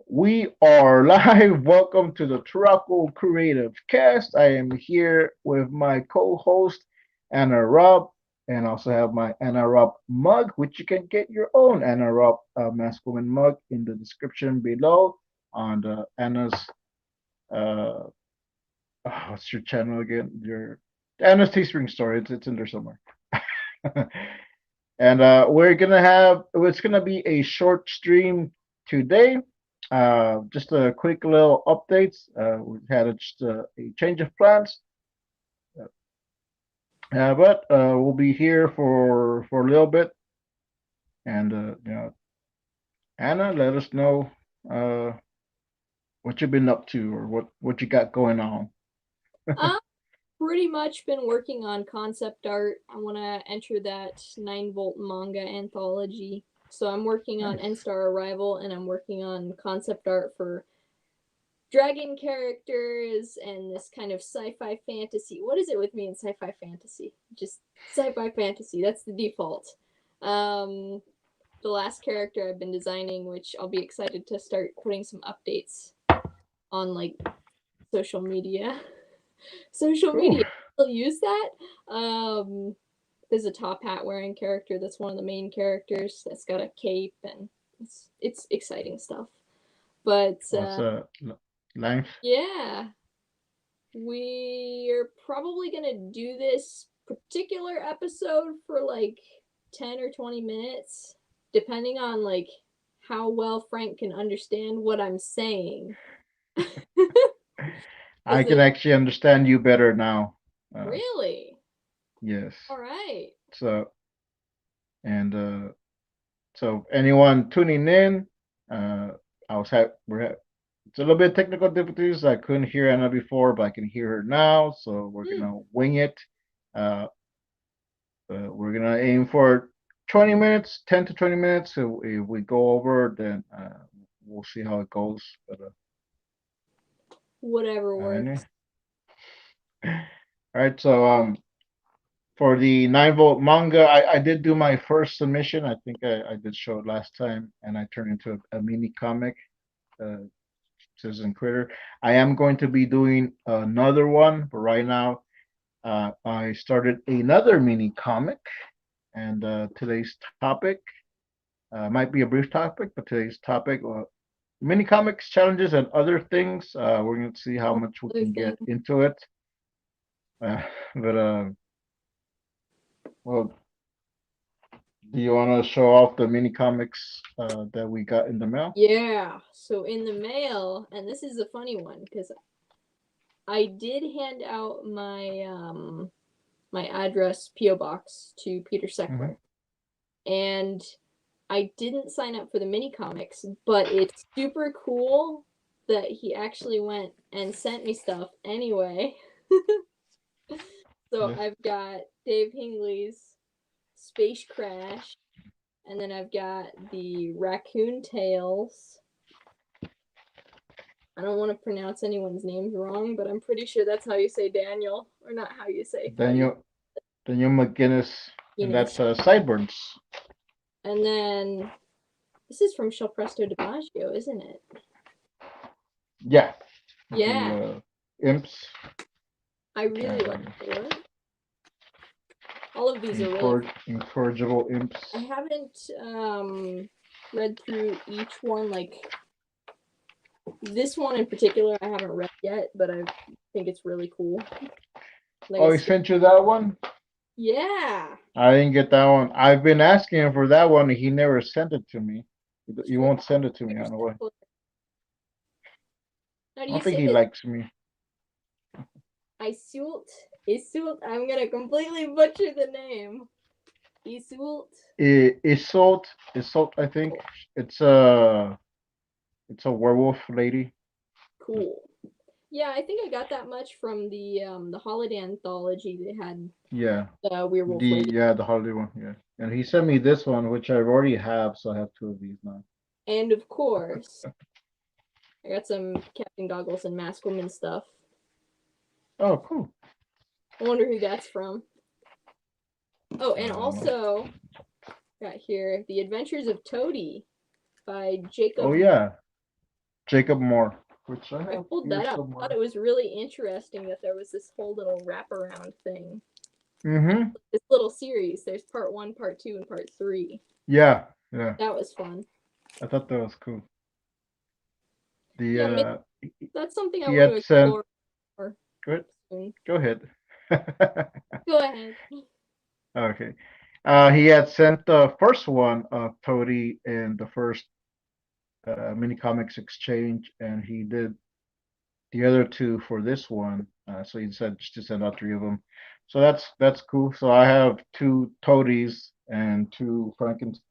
We are live. Welcome to the Turaco Creative Cast. I am here with my co-host Anna Raub, and also have my Anna Raub mug, which you can get your own Anna Raub masculine mug in the description below on the Anna's uh what's your channel again? Your Anna's Teespring store. It's in there somewhere. And we're gonna have it's gonna be a short stream today. Just a quick little updates. We've had a change of plans, but we'll be here for a little bit. And Anna, let us know uh, what you've been up to or what you got going on. I've pretty much been working on concept art. I want to enter that 9-volt manga anthology. So I'm working on Nice. N-Star Arrival, and I'm working on concept art for dragon characters and this kind of sci-fi fantasy. What is it with me in sci-fi fantasy? Just sci-fi fantasy. That's the default. Um, the last character I've been designing, which I'll be excited to start putting some updates on like social media. Social Cool. media still use that. There's a top hat wearing character that's one of the main characters that's got a cape, and it's exciting stuff. But What's length? yeah, we're probably gonna do this particular episode for like 10 or 20 minutes, depending on like how well Frank can understand what I'm saying. I Because can it actually understand you better now. really, Yes. all right. So and so anyone tuning in, I was ha- we're ha- it's a little bit of technical difficulties. I couldn't hear Anna before, but I can hear her now. So we're Hmm. gonna wing it. Uh, we're gonna aim for 20 minutes, 10 to 20 minutes. So if we go over, then we'll see how it goes. But Whatever all works. right. So for the 9-volt manga, I did do my first submission. I think I did show it last time, and I turned into a mini comic. Uh, Citizen Critter. I am going to be doing another one, but right now I started another mini comic, and today's topic might be a brief topic, but today's topic mini comics, challenges, and other things. We're going to see how All much we other can thing. get into it. Uh, but well, do you want to show off the mini comics that we got in the mail? Yeah. So in the mail, and this is a funny one because I did hand out my address PO box to Peter Mm-hmm. Seckler, and I didn't sign up for the mini comics, but it's super cool that he actually went and sent me stuff anyway. So Yes. I've got Dave Hingley's Space Crash, and then I've got the Raccoon Tales. I don't want to pronounce anyone's names wrong, but I'm pretty sure that's how you say Daniel, or not how you say, how you Daniel Daniel McGinnis, and Guinness. that's Sideburns. And then this is from Shel Presto DiMaggio, isn't it? Yeah, Yeah, the imps. I really like Uh, the art. All of these are really. Incorrigible I imps. haven't read through each one. Like this one in particular, I haven't read yet, but I think it's really cool. Like I Oh, he said, sent you that one? yeah. I didn't get that one. I've been asking him for that one. He never sent it to me. He Sure. won't send it to me. I Peter don't know why. Seckler. How do I you don't think say he it? likes me. Isult. Isult. I'm gonna completely butcher the name. Isult. Isolt, Isolt. I think it's a werewolf lady. Cool. Yeah, I think I got that much from the holiday anthology they had Yeah, the Werewolf Lady. the holiday one. Yeah, and he sent me this one, which I already have, so I have two of these now. And of course, I got some Captain Goggles and Maskwoman stuff. Oh, cool. I wonder who that's from. Oh, and I don't know. also got here The Adventures of Toady by Oh Jacob yeah, Jacob Moore, which I I have pulled here that up. I somewhere. thought it was really interesting that there was this whole little wraparound thing. Mm-hmm. This little series. There's part 1, part 2, and part 3. Yeah, yeah. That was fun. I thought that was cool. The Yeah, maybe that's something I he want to had sent. explore more Good. soon. Go ahead. Go ahead. Okay. He had sent the first one of Toady in the first mini comics exchange, and he did the other two for this one. So he said just to send out three of them. So that's cool. So I have two Toadies and two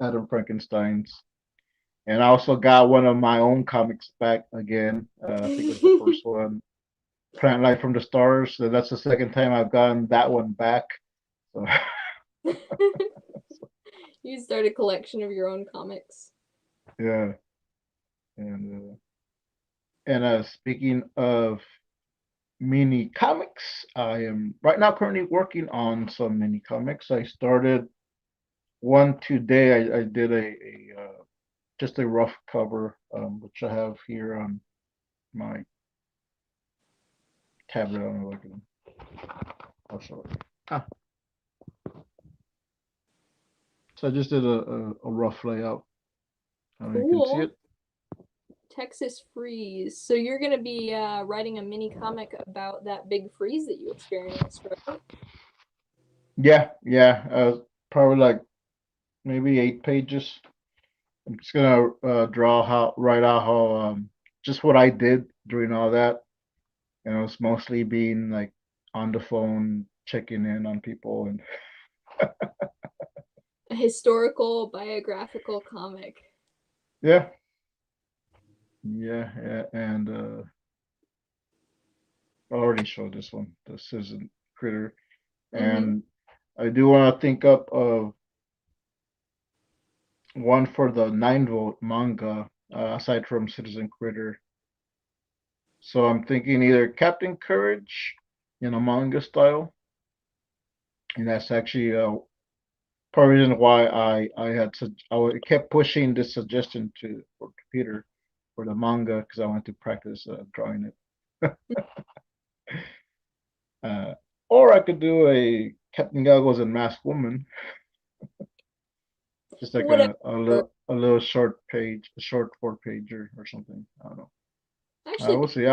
Adam Frankensteins, and I also got one of my own comics back again. I think it was the first one, Plant Life from the Stars. So that's the second time I've gotten that one back. So You start a collection of your own comics. yeah, and speaking of mini comics, I am right now currently working on some mini comics. I started one today. I did a just a rough cover, which I have here on my tablet. I don't know if I can. I'll show it. Ah, so I just did a rough layout. I don't know if you can see Cool. it. Texas freeze. So you're gonna be writing a mini comic about that big freeze that you experienced, right? Yeah, yeah. Probably like maybe 8 pages. I'm just gonna write out how just what I did during all that. It's mostly being like on the phone, checking in on people, and A historical biographical comic. yeah, yeah, and I already showed this one, the Citizen Critter, Mm-hmm. and I do want to think up of one for the 9-volt manga, aside from Citizen Critter. So I'm thinking either Captain Courage in a manga style, and that's actually part of the reason why I kept pushing this suggestion for Peter for the manga because I wanted to practice drawing it. uh, or I could do a Captain Goggles and Masked Woman, just like Whatever. a little short page, a short 4 pager or something. I don't know. Actually, We'll see.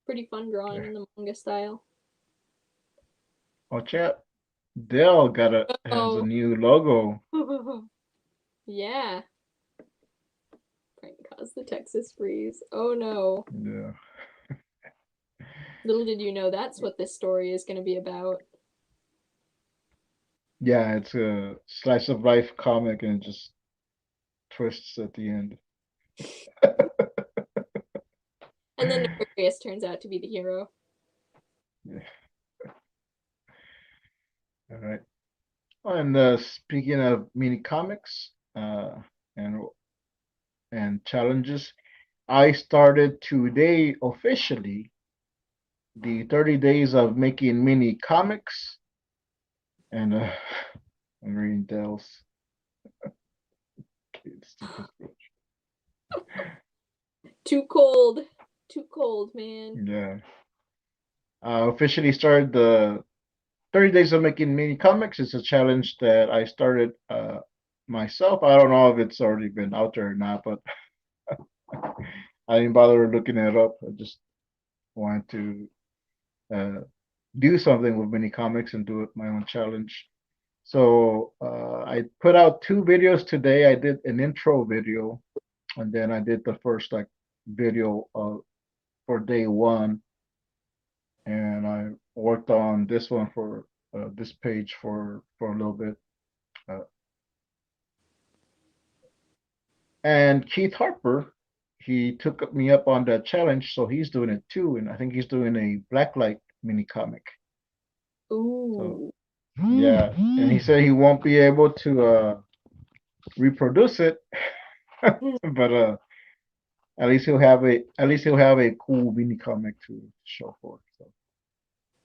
pretty fun drawing in the manga style. Watch out. Dell has a Oh. new logo. Yeah. Prank caused the Texas freeze. Oh no. Yeah. Little did you know that's what this story is going to be about. Yeah, it's a slice of life comic and it just twists at the end. And then Aquarius turns out to be the hero. Yeah. All right. And speaking of mini comics and challenges, I started today officially the 30 days of making mini comics, and I'm reading Dell's stupid speech. Too cold. Too cold, man. Yeah. Officially started the 30 days of making mini comics. It's a challenge that I started myself. I don't know if it's already been out there or not, but I didn't bother looking it up. I just wanted to uh, do something with mini comics and do it my own challenge. So I put out 2 videos today. I did an intro video, and then I did the first like video for day one, and I worked on this one for this page for a little bit. Uh, and Keith Harper, he took me up on that challenge, so he's doing it too, and I think he's doing a blacklight mini comic. So Ooh. yeah, and he said he won't be able to reproduce it, but at least he'll have a cool mini comic to show for. So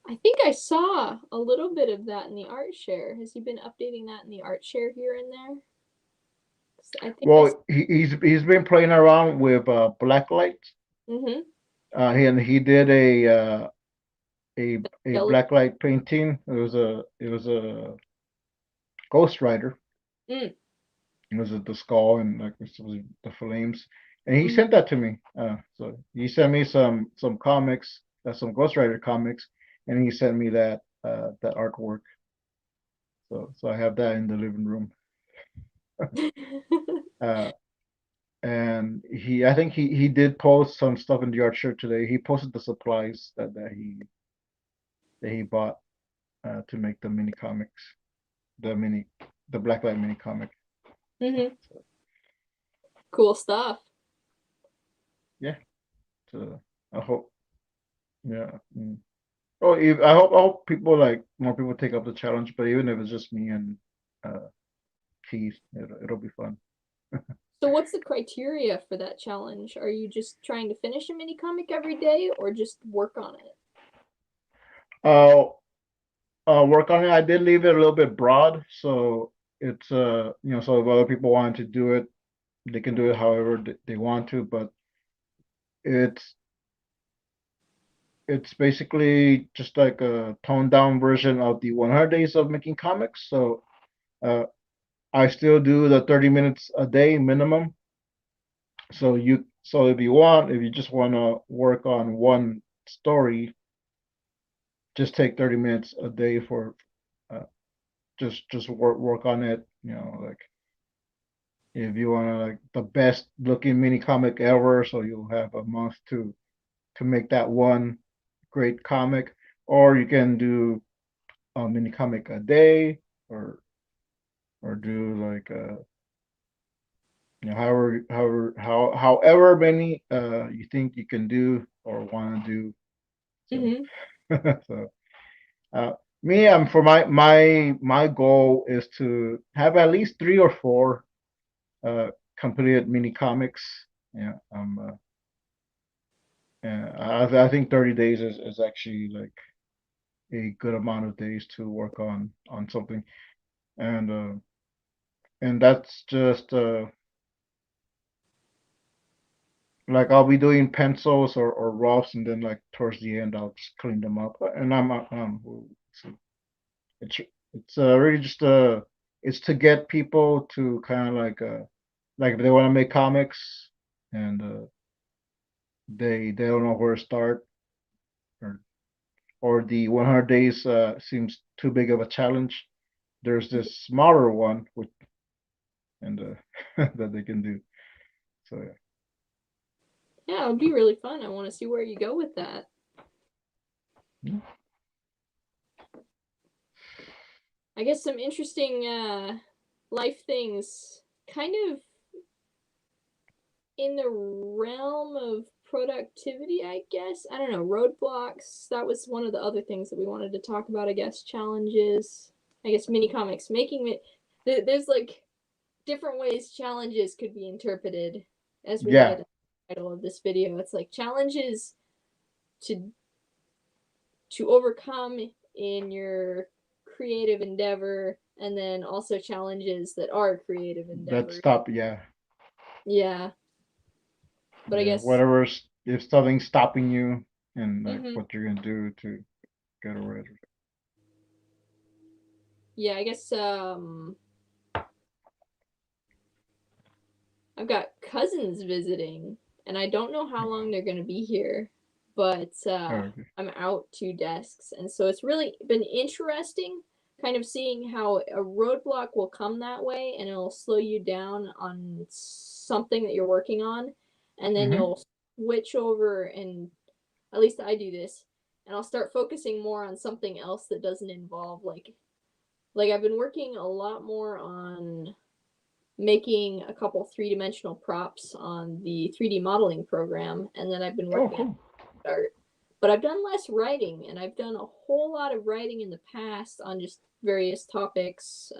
I think I saw a little bit of that in the art share. Has he been updating that in the art share here and there? I think I. Well, he's been playing around with black light. Mm-hmm. He did a Jelly. black light painting. It was a Ghost Rider. Mm, It was the skull and like it was the flames. And he mm-hmm. sent that to me. So he sent me some comics, some Ghost Rider comics, and he sent me that artwork. So I have that in the living room. Uh, and I think he did post some stuff in the art shirt today. He posted the supplies that he bought to make the mini comics, the mini the Blacklight mini comic. Mm-hmm. So Cool stuff. yeah, so I hope yeah. Oh, I hope people like more people take up the challenge, but even if it's just me and uh Keith, it'll be fun. So what's the criteria for that challenge? Are you just trying to finish a mini comic every day or just work on it? Uh, Work on it. I did leave it a little bit broad, so it's so if other people want to do it, they can do it however they want to, but it's it's basically just like a toned down version of the 100 days of making comics. So uh, I still do the 30 minutes a day minimum. So if you just want to work on one story, just take 30 minutes a day for uh, just work on it. Like if you want to like the best looking mini comic ever, so you'll have a month to make that one great comic, or you can do a mini comic a day, or do like however many you think you can do or want to do. So Mm-hmm. so uh, me, for my goal is to have at least three or four uh completed mini comics. Yeah, I think 30 days is actually like a good amount of days to work on something, and that's just like I'll be doing pencils or roughs, and then like towards the end I'll just clean them up, and it's really just it's to get people to kind of like if they want to make comics and they don't know where to start, or the 100 days seems too big of a challenge. There's this smaller one with and that they can do. So yeah. Yeah, it would be really fun. I want to see where you go with that. Yeah. I guess some interesting life things kind of in the realm of productivity, I guess. I don't know, roadblocks. That was one of the other things that we wanted to talk about, I guess. Challenges. I guess mini comics. Making it. There's like different ways challenges could be interpreted, as we Yeah, had in the title of this video. It's like challenges to overcome in your creative endeavor, and then also challenges that are creative that endeavors. stop. Yeah, Yeah, but I yeah. guess. Whatever's if something's stopping you, and like Mm-hmm. what you're gonna do to get over it. Yeah, I guess I've got cousins visiting, and I don't know how long they're going to be here, but Okay. I'm out 2 desks, and so it's really been interesting kind of seeing how a roadblock will come that way and it'll slow you down on something that you're working on, and then Mm-hmm. you'll switch over, and at least I do this, and I'll start focusing more on something else that doesn't involve like I've been working a lot more on making a couple three-dimensional props on the 3D modeling program, and then I've been Oh, working on cool. art. But I've done less writing, and I've done a whole lot of writing in the past on just various topics,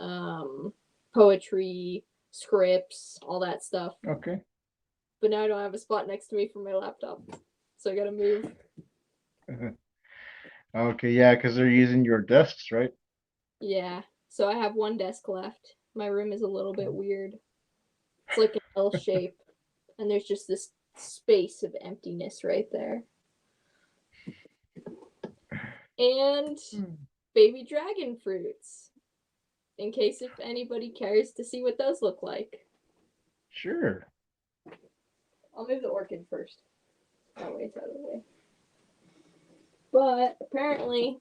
poetry, scripts, all that stuff. Okay. But now I don't have a spot next to me for my laptop, so I gotta move. Okay. Yeah, because they're using your desks, right? Yeah, so I have 1 desk left. My room is a little bit weird. It's like an L shape, and there's just this space of emptiness right there. And baby dragon fruits, in case if anybody cares to see what those look like. Sure. I'll move the orchid first. That way it's out of the way. But apparently,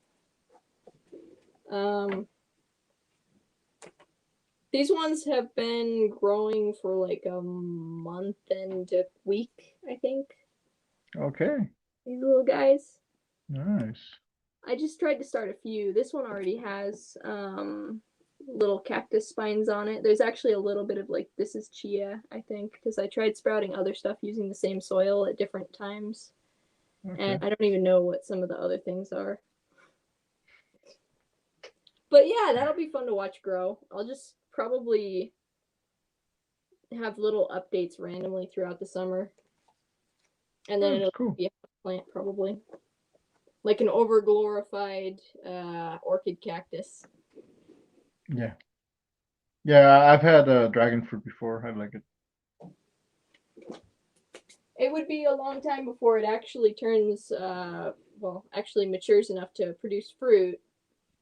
these ones have been growing for like a month and a week, I think. Okay. These little guys. Nice. I just tried to start a few. This one already has little cactus spines on it. There's actually a little bit of like, this is chia, I think, because I tried sprouting other stuff using the same soil at different times. Okay. And I don't even know what some of the other things are. But yeah, that'll be fun to watch grow. I'll just probably have little updates randomly throughout the summer. And then it'll be a plant probably. Like an over-glorified orchid cactus. Yeah. Yeah, I've had dragon fruit before. I like it. It would be a long time before it actually turns, actually matures enough to produce fruit,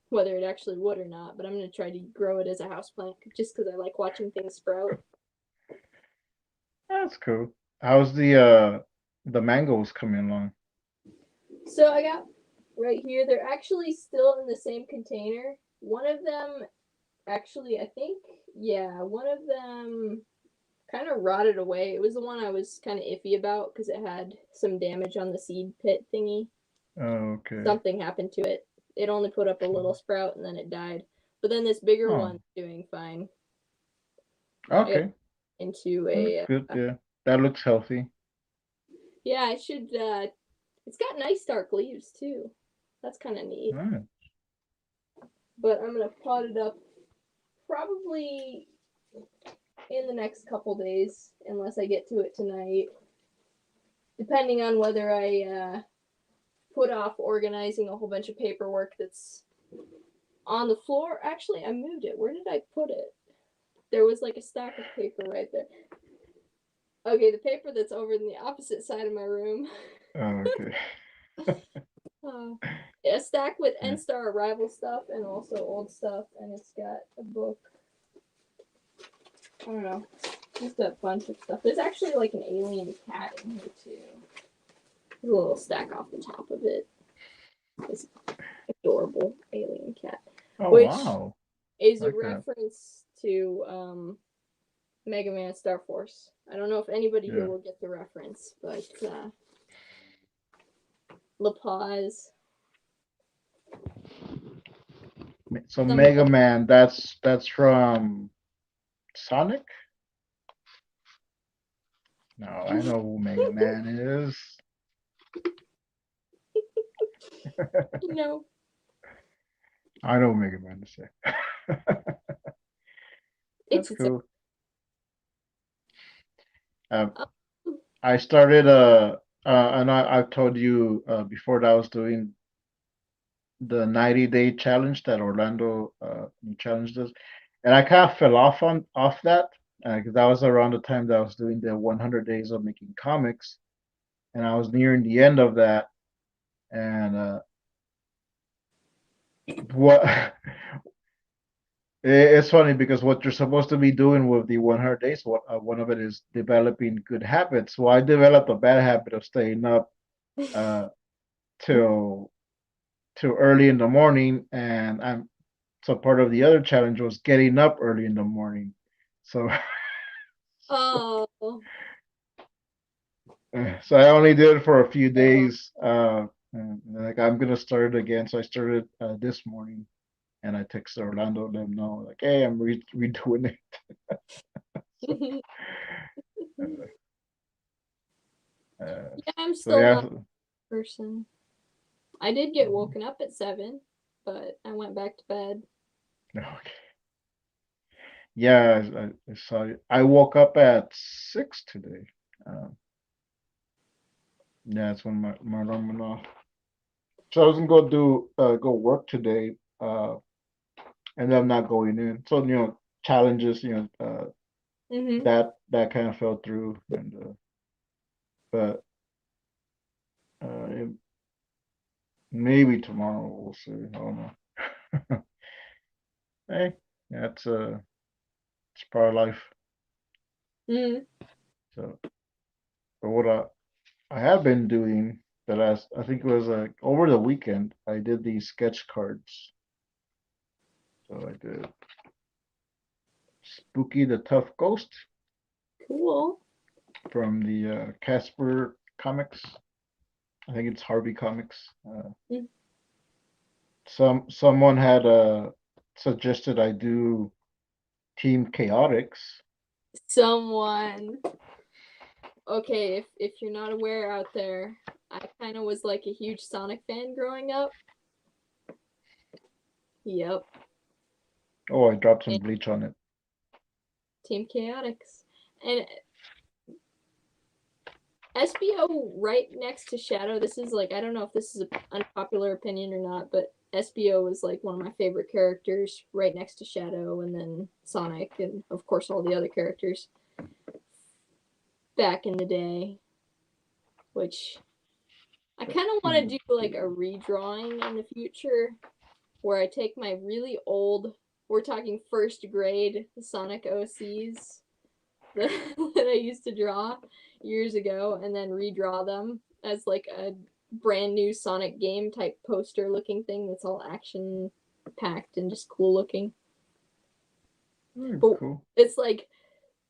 whether it actually would or not. But I'm going to try to grow it as a houseplant just because I like watching things sprout. That's cool. How's the mangoes coming along? So I got right here. They're actually still in the same container. One of them, actually, I think, yeah, one of them kind of rotted away. It was the one I was kind of iffy about because it had some damage on the seed pit thingy. Oh, okay. Something happened to it. It only put up a little sprout and then it died. But then this bigger one's doing fine. Okay. Into a good, yeah. That looks healthy. Yeah, it should it's got nice dark leaves too. That's kind of neat. Nice. But I'm gonna pot it up probably in the next couple days, unless I get to it tonight. Depending on whether I put off organizing a whole bunch of paperwork that's on the floor. Actually, I moved it. Where did I put it? There was like a stack of paper right there. Okay, the paper that's over in the opposite side of my room. Oh, okay. A stack with N-Star Arrival stuff and also old stuff, and it's got a book. I don't know, just a bunch of stuff. There's actually like an alien cat in here too. There's a little stack off the top of it. This adorable alien cat, which is a reference to Mega Man Star Force. I don't know if anybody here will get the reference, but La Paz. So Mega Man, that's from Sonic? No, I know who Mega Man is. No. I know Mega Man is. That's cool. I started and I've told you before that I was doing the 90-day challenge that Orlando challenged us, and I kind of fell off that because that was around the time that I was doing the 100 days of making comics, and I was nearing the end of that, and what it's funny because what you're supposed to be doing with the 100 days, one of it is developing good habits. Well, I developed a bad habit of staying up till early in the morning, and so part of the other challenge was getting up early in the morning. So oh. So I only did it for a few days. And like I'm gonna start it again. So I started this morning, and I texted Orlando, let him know, like, hey, I'm redoing it. So, yeah, I'm still not a person. I did get woken up at 7, but I went back to bed. Okay. Yeah, I saw it. I woke up at 6 today. Yeah, that's when my alarm went off. So I was gonna go work today, and I'm not going in. So challenges, Mm-hmm. That kind of fell through, and but it, maybe tomorrow we'll see. I don't know. Hey, that's it's part of life. Mm-hmm. So, but what I have been doing the last, I think it was over the weekend, I did these sketch cards. So I did Spooky the Tough Ghost Cool. from the Casper comics. I think it's Harvey Comics. Mm. Someone had suggested I do Team Chaotix. Someone. Okay, if you're not aware out there, I kind of was like a huge Sonic fan growing up. Yep. Oh, I dropped some And bleach on it. Team Chaotix. And SBO right next to Shadow, this is like, I don't know if this is an unpopular opinion or not, but SBO was like one of my favorite characters right next to Shadow, and then Sonic, and of course all the other characters back in the day, which I kind of want to do like a redrawing in the future where I take my really old, we're talking first grade Sonic OCs that, that I used to draw years ago and then redraw them as like a brand new Sonic game type poster looking thing that's all action packed and just cool looking. But Cool. it's like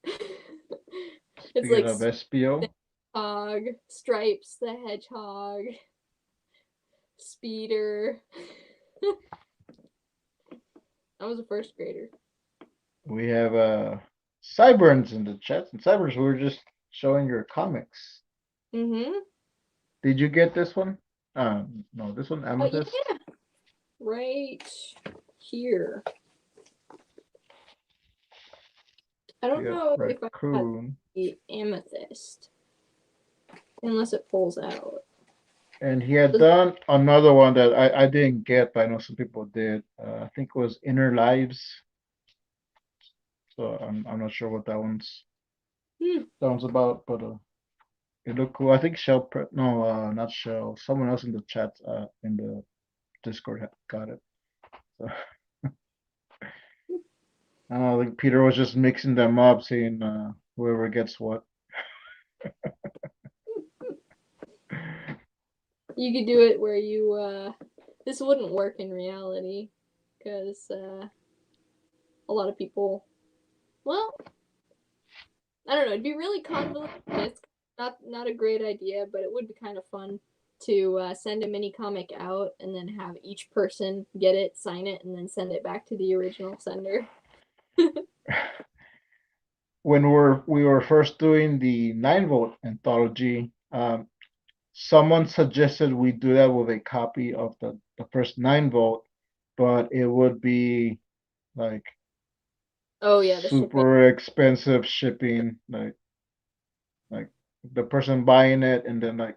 it's Speaking like of SBO, Hog, Stripes the Hedgehog, Speeder. I was a first grader. we have Cyburns in the chat. And Cyburns, we were just showing your comics. Mm-hmm. Did you get this one? No, this one, Oh Amethyst. yeah, right here. I We don't got know if I got Raccoon. the amethyst unless it pulls out. And he had done another one that I didn't get, but I know some people did. I think it was Inner Lives. So I'm not sure what that one's about, but it looked cool. I think no, not Shell. Someone else in the chat, in the Discord got it. So I don't know, I think Peter was just mixing them up, saying whoever gets what. You could do it where you this wouldn't work in reality because a lot of people, well, I don't know, it'd be really convoluted. It's not a great idea, but it would be kind of fun to send a mini comic out and then have each person get it, sign it, and then send it back to the original sender. When we were first doing the 9-volt anthology, someone suggested we do that with a copy of the first 9-volt, but it would be like Oh yeah, the shipping. super expensive shipping, like the person buying it and then like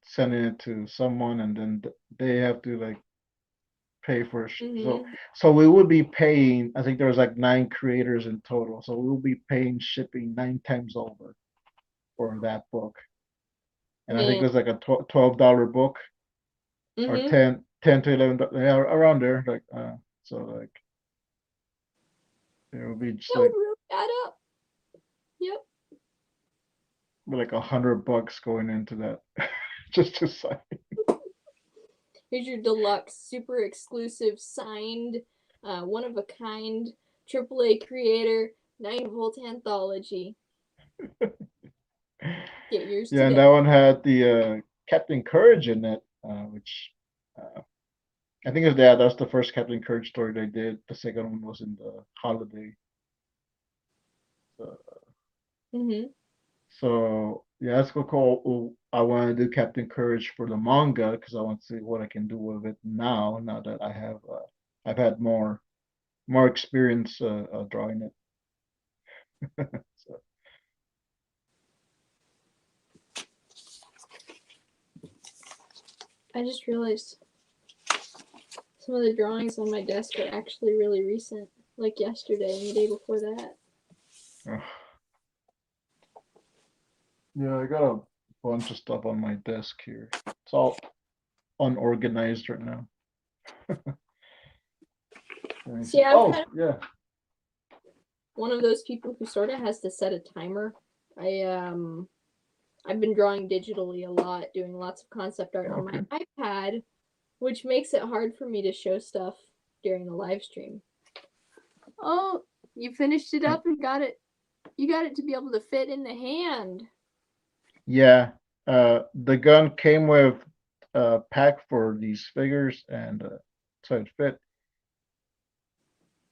sending it to someone and then they have to like pay for it. So we would be paying, I think there was like 9 creators in total, so we will be paying shipping 9 times over for that book. And I think Man. it was like a $12 book or Mm-hmm. 10 to 11, yeah, around there. Like so like it would be just That would really add up. Yep. like $100 going into that just to sign. Here's your deluxe, super exclusive, signed, one of a kind, AAA creator, 9-volt anthology. Get yours Yeah, and today. that one had the Captain Courage in it, which I think is that's the first Captain Courage story they did. The second one was in the holiday. So, Mm-hmm. so yeah, that's cool. I want to do Captain Courage for the manga because I want to see what I can do with it now. Now that I've had more experience drawing it. So, I just realized some of the drawings on my desk are actually really recent, like yesterday and the day before that. Yeah, I got a bunch of stuff on my desk here. It's all unorganized right now. Let me see. See, I'm Oh, kind of yeah. one of those people who sort of has to set a timer. I've been drawing digitally a lot, doing lots of concept art on my iPad, which makes it hard for me to show stuff during the live stream. Oh, you finished it up and got it. You got it to be able to fit in the hand. Yeah. The gun came with a pack for these figures, and so it fit.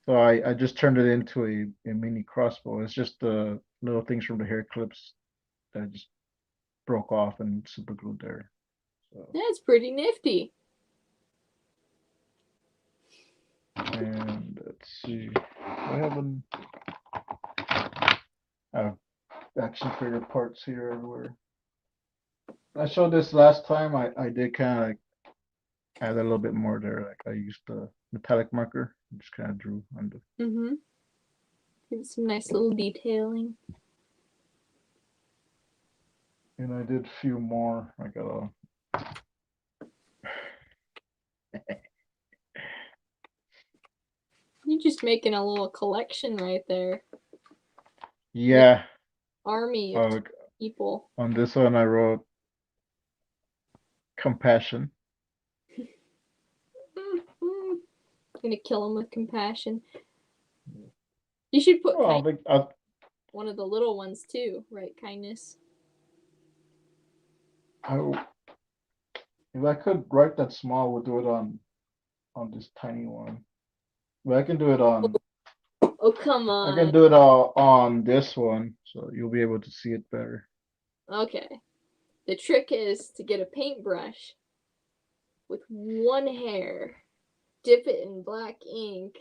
So I just turned it into a mini crossbow. It's just the little things from the hair clips that I just broke off and super glued there. So. That's pretty nifty. And let's see. I have action figure parts here everywhere. I showed this last time. I did kind of like add a little bit more there. Like I used the metallic marker, just kind of drew on the. Mm-hmm. Give it some nice little detailing. And I did a few more. I got a. You're just making a little collection right there. Yeah. Army of people. On this one, I wrote compassion. Gonna kill him with compassion. You should put one of the little ones too, right? Kindness. If I could write that small, we'll do it on this tiny one. But I can do it on. Oh, come on. I can do it all on this one, so you'll be able to see it better. Okay. The trick is to get a paintbrush with one hair, dip it in black ink,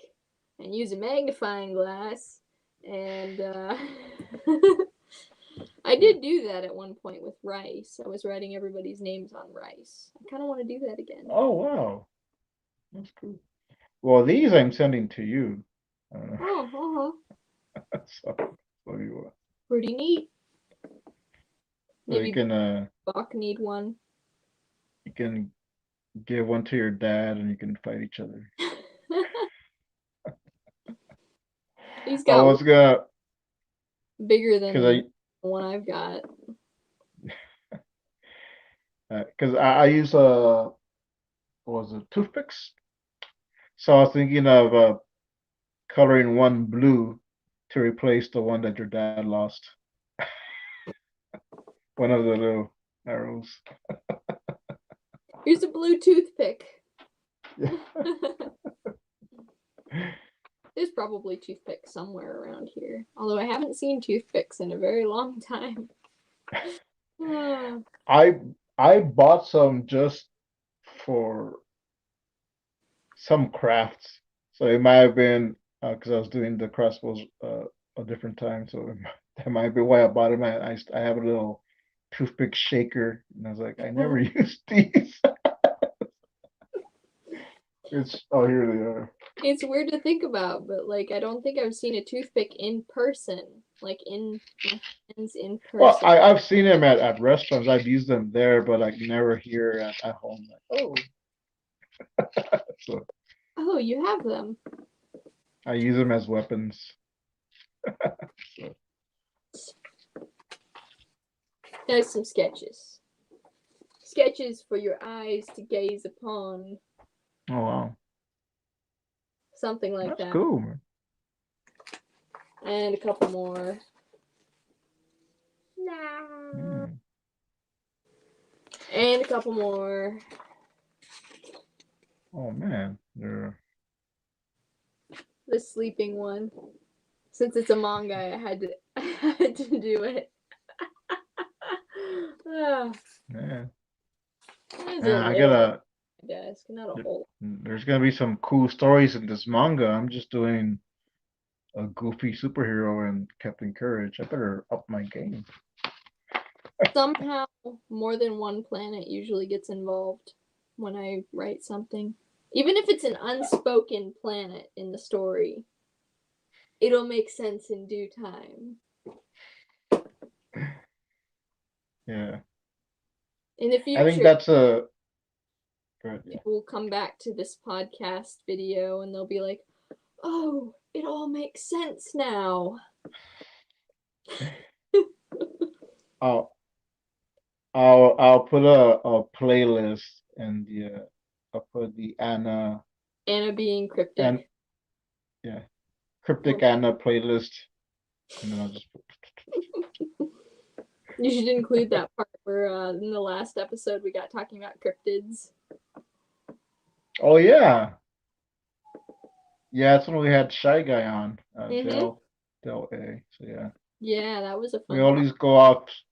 and use a magnifying glass. And I did do that at one point with rice. I was writing everybody's names on rice. I kind of want to do that again. Oh, wow. That's cool. Well, these I'm sending to you. Oh, so you pretty neat. Maybe you can Bach need one. You can give one to your dad, and you can fight each other. He's got. I was gonna bigger than the one I've got. Because I use what was it, toothpicks? So I was thinking of coloring one blue to replace the one that your dad lost. One of the little arrows. Here's a blue toothpick. There's probably toothpicks somewhere around here. Although I haven't seen toothpicks in a very long time. I bought some just for some crafts. So it might have been because I was doing the crossbows a different time. So that might be why I bought them. I have a little toothpick shaker, and I was like, I never used these. Here they are. It's weird to think about, but like I don't think I've seen a toothpick in person, like in my hands in person. Well, I've seen them at restaurants. I've used them there, but like never here at home. Like, oh. So oh, you have them. I use them as weapons. So. There's some sketches. Sketches for your eyes to gaze upon. Oh, wow. Something like That's that. Cool, man. And a couple more. Nah. And a couple more. Oh, man. They're... The sleeping one. Since it's a manga, I had to do it. Yeah. I got a desk, not a whole. There's gonna be some cool stories in this manga. I'm just doing a goofy superhero and Captain Courage. I better up my game. Somehow, more than one planet usually gets involved when I write something. Even if it's an unspoken planet in the story, it'll make sense in due time. Yeah. In the I think future, that's a good, yeah. people will come back to this podcast video and they'll be like, "Oh, it all makes sense now." I'll I'll put a playlist and the I'll put the Anna Anna being and cryptic. yeah, cryptic Anna playlist, and then I'll just put. You should include that part where in the last episode we got talking about cryptids. Oh yeah, yeah. That's when we had Shy Guy on, Mm-hmm. Del A. So yeah, Yeah, that was a we fun part. always go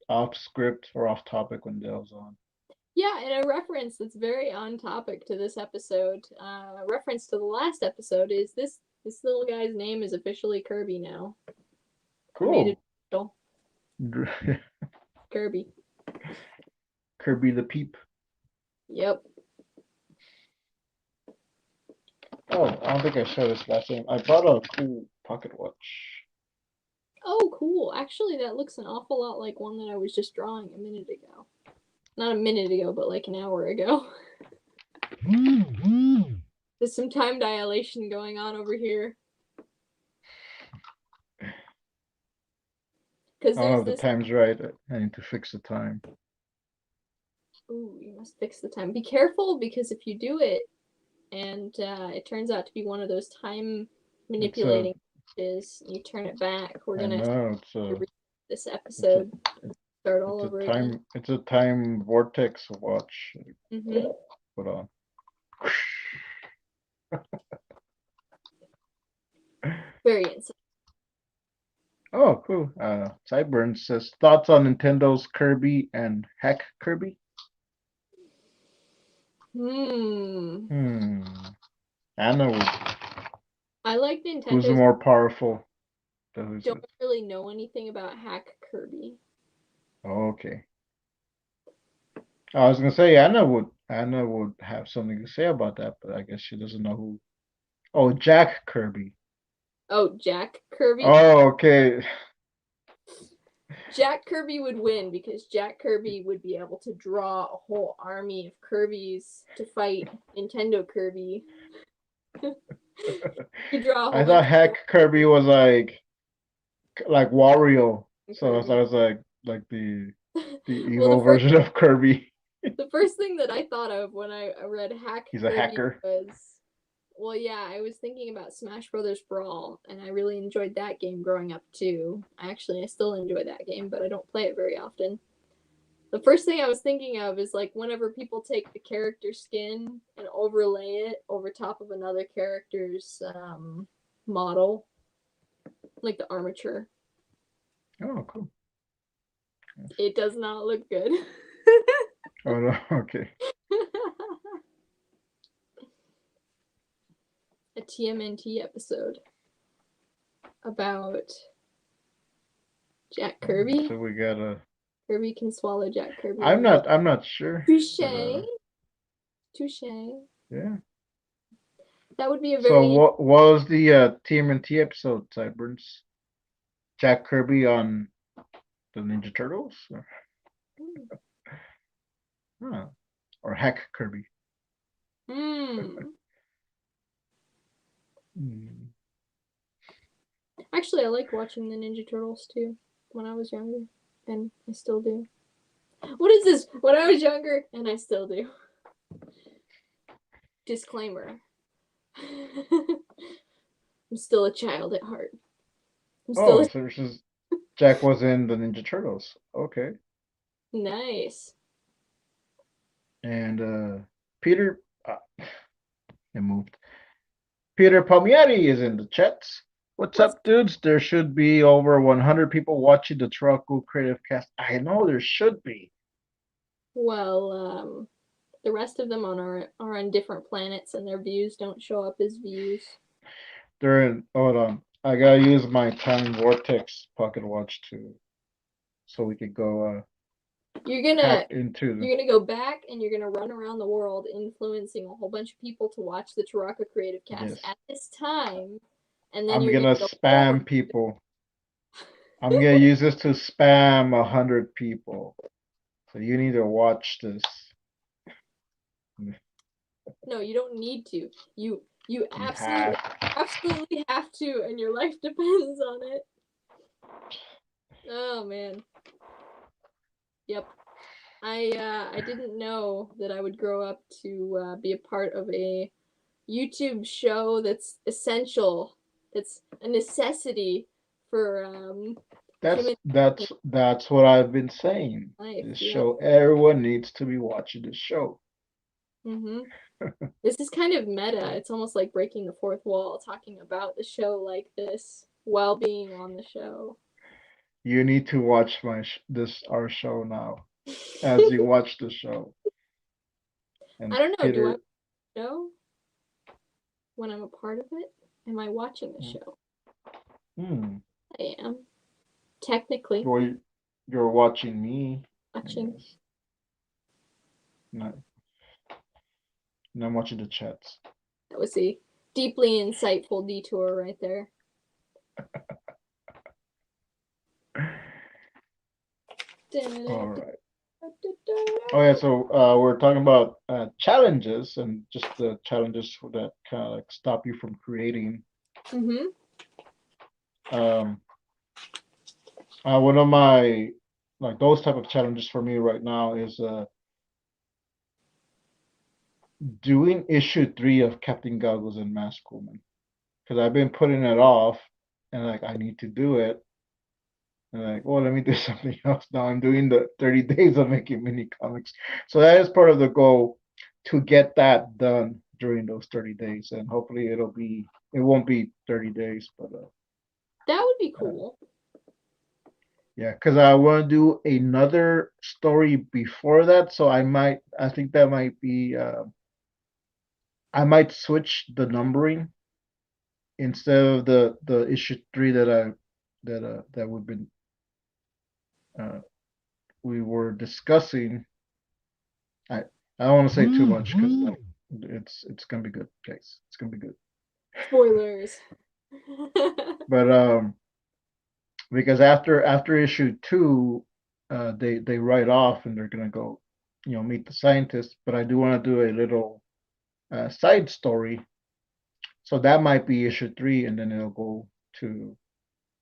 off script or off topic when Del's on. Yeah, and a reference that's very on topic to this episode. A reference to the last episode is this little guy's name is officially Kirby now. I made it Cool. official. Kirby. Kirby the Peep. Yep. Oh, I don't think I showed this last time. I bought a cool pocket watch. Oh, cool. Actually, that looks an awful lot like one that I was just drawing a minute ago. Not a minute ago, but like an hour ago. There's some time dilation going on over here. Because I don't know there's if the this. time's right. I need to fix the time. Ooh, you must fix the time. Be careful because if you do it and it turns out to be one of those time manipulating is you turn it back, we're I gonna know read this episode, start all over again. it's a time vortex watch. Mm-hmm. Put on. Very insane. Oh, cool. Sideburns says thoughts on Nintendo's Kirby and Hack Kirby. Hmm. Anna, I like who's Nintendo's. more powerful? Don't really know anything about Hack Kirby. Okay. I was gonna say Anna would have something to say about that, but I guess she doesn't know who. Oh, Jack Kirby. Oh, Jack Kirby? Oh, okay. Jack Kirby would win because Jack Kirby would be able to draw a whole army of Kirbys to fight Nintendo Kirby. You draw a whole I thought bunch Hack Kirby was like Wario. of So Kirby. I was like the Well, evil version of Kirby. the first thing that I thought of when I read Hack He's a Kirby hacker. was, well, yeah, I was thinking about Smash Brothers Brawl, and I really enjoyed that game growing up too. I still enjoy that game, but I don't play it very often. The first thing I was thinking of is like whenever people take the character skin and overlay it over top of another character's model, like the armature. Oh, cool. It does not look good. Oh no, okay. A TMNT episode about Jack Kirby. So we got Kirby can swallow Jack Kirby. I'm not sure. Touche. Touche. Yeah. That would be a So very. what was the TMNT episode, Sideburns? Jack Kirby on the Ninja Turtles? Or Hack Kirby? Actually, I like watching the Ninja Turtles too when I was younger, and I still do. What is this? When I was younger, and I still do. Disclaimer. I'm still a child at heart. So this is Jack was in the Ninja Turtles. Okay. Nice. And Peter, it moved. Peter Palmieri is in the chats. What's up, dudes? There should be over 100 people watching the TuracoCreativeCast. I know there should be. Well, the rest of them are on different planets, and their views don't show up as views. They're in. Hold on. I gotta use my time vortex pocket watch so we could go. You're gonna go back and you're gonna run around the world influencing a whole bunch of people to watch the TuracoCreativeCast at this time, and then I'm gonna spam people. I'm gonna use this to spam 100 people. So you need to watch this. No, you don't need to. You You absolutely have to, and your life depends on it. Oh man. Yep. I didn't know that I would grow up to be a part of a YouTube show that's essential. That's a necessity for human that's what I've been saying. life. This Yep. show, everyone needs to be watching this show. This is kind of meta. It's almost like breaking the fourth wall, talking about the show like this while being on the show. You need to watch our show now as you watch the show. And I don't know. Do I Peter, know when I'm a part of it? Am I watching the show? I am. Technically. You're watching me. Watching. No, I'm watching the chats. That was a deeply insightful detour right there. All right. Oh yeah, so we're talking about challenges and just the challenges that kind of like stop you from creating. One of my like those type of challenges for me right now is doing issue 3 of Captain Goggles and MASKUP, because I've been putting it off, and like I need to do it. And like, well, let me do something else now. I'm doing the 30 days of making mini comics. So that is part of the goal, to get that done during those 30 days. And hopefully it won't be 30 days, but that would be cool. Yeah, because I want to do another story before that. So I think that might be, I might switch the numbering instead of the issue 3 that we've been we were discussing. I don't want to say too much because like, it's gonna be good, guys. It's gonna be good. Spoilers. But because after issue 2, they write off and they're gonna go, meet the scientists. But I do want to do a little side story, so that might be issue 3, and then it'll go to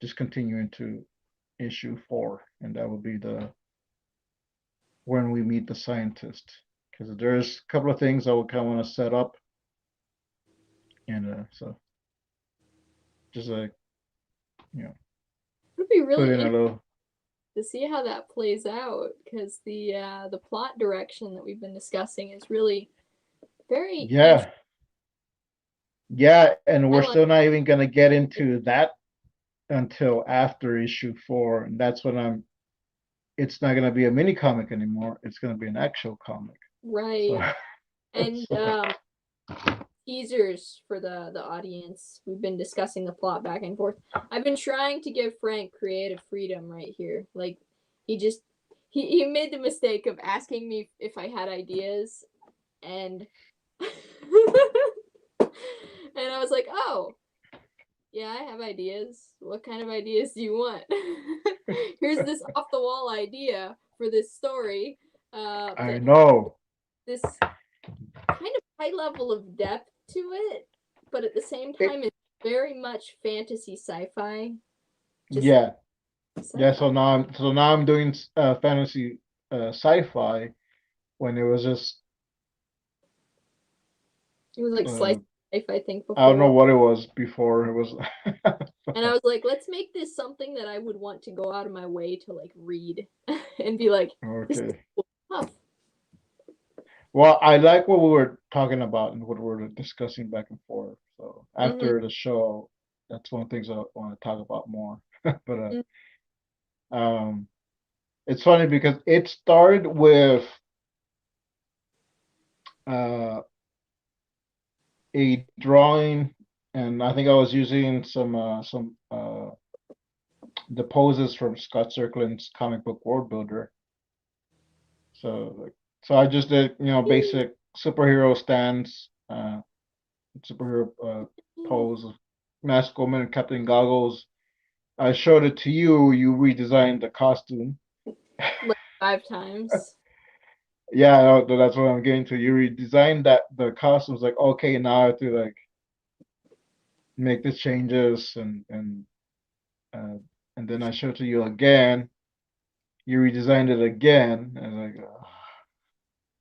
just continue into issue 4, and that will be the when we meet the scientist, because there's a couple of things I would kind of want to set up, and so just like It'd be really put in a interesting little. to see how that plays out, because the plot direction that we've been discussing is really very Yeah, and we're still not even gonna get into that until after issue 4, and that's when it's not gonna be a mini comic anymore. It's gonna be an actual comic. Right. And so. teasers for the audience. We've been discussing the plot back and forth. I've been trying to give Frank creative freedom right here. Like he made the mistake of asking me if I had ideas, and and I was like, oh, yeah, I have ideas. What kind of ideas do you want? Here's this off the wall idea for this story. I know. This kind of high level of depth to it, but at the same time, it's very much fantasy sci-fi. Yeah. Yeah. So now I'm doing fantasy sci-fi when it was just. It was like slice of life, I think. Before. I don't know what it was before. It was. And I was like, let's make this something that I would want to go out of my way to like read and be like, this is tough. Well, I like what we were talking about and what we were discussing back and forth. So after the show, that's one of the things I want to talk about more. But it's funny because it started with a drawing, and I think I was using some the poses from Scott Circlin's comic book world builder. So I just did basic superhero stance, superhero pose, MASKUP and Captain Goggles. I showed it to you. You redesigned the costume. 5 times. Yeah, that's what I'm getting to. You redesigned that the costumes like okay, now I have to like make the changes uh, and then I show it to you again. You redesigned it again, and like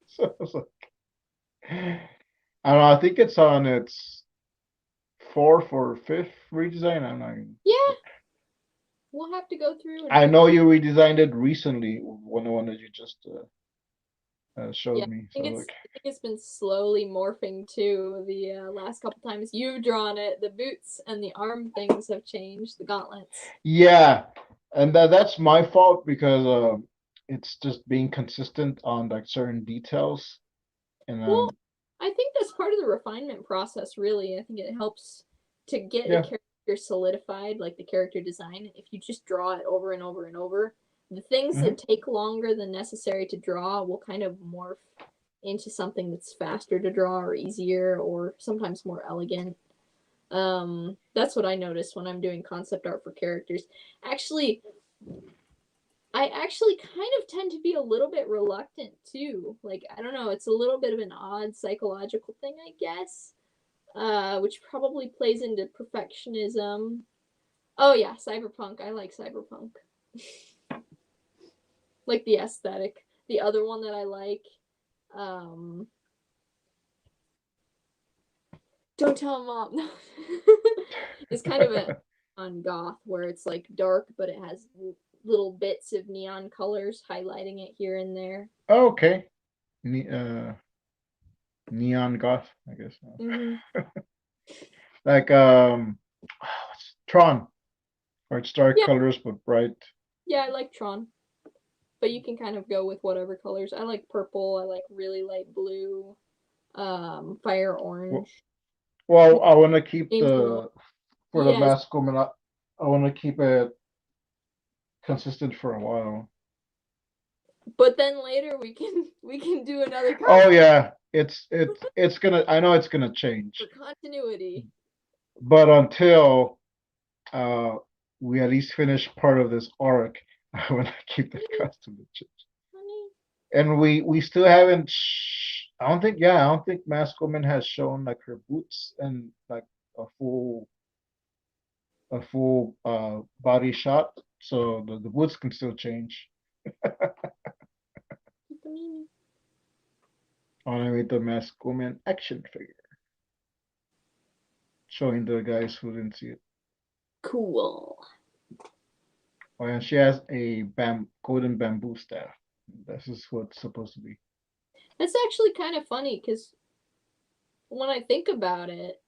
so it's like I don't know. I think it's on its fourth or fifth redesign. I'm not. Yeah, we'll have to go through and I figure. know you redesigned it recently. One that you just Yeah, showed me. So like, I think it's been slowly morphing too. The last couple times you've drawn it, the boots and the arm things have changed. The gauntlets. yeah, and that's my fault because it's just being consistent on like certain details, and Well, I think that's part of the refinement process. Really, I think it helps to get a yeah, character solidified, like the character design. If you just draw it over and over and over, the things hmm that take longer than necessary to draw will kind of morph into something that's faster to draw or easier or sometimes more elegant. That's what I notice when I'm doing concept art for characters. Actually, I actually kind of tend to be a little bit reluctant too. Like, I don't know, it's a little bit of an odd psychological thing, I guess, which probably plays into perfectionism. Oh, yeah, cyberpunk. I like cyberpunk. Like the aesthetic. The other one that I like, um, don't tell mom. It's kind of a on goth where it's like dark, but it has little bits of neon colors highlighting it here and there. okay. Ne Neon goth, I guess. Mm-hmm. Like Tron, where it's dark Yeah, colors but bright. yeah, I like Tron. But you can kind of go with whatever colors. I like purple. I like really light blue, fire Well, orange, well, I want to keep angel. the for the Yes, mask woman. I want to keep it consistent for a while. but then later we can do another Oh concept yeah, it's gonna. I know it's gonna for change, continuity. but until uh we at least finish part of this arc, I want to keep that Honey, costume. honey. And we still haven't. I don't think. Yeah, I don't think Mask Woman has shown like her boots and like a full body shot. So the boots can still change. I want to make the Mask Woman action figure, showing the guys who didn't see it. Cool. Oh, and she has a golden bamboo staff. This is what it's supposed to be. That's actually kind of funny because when I think about it,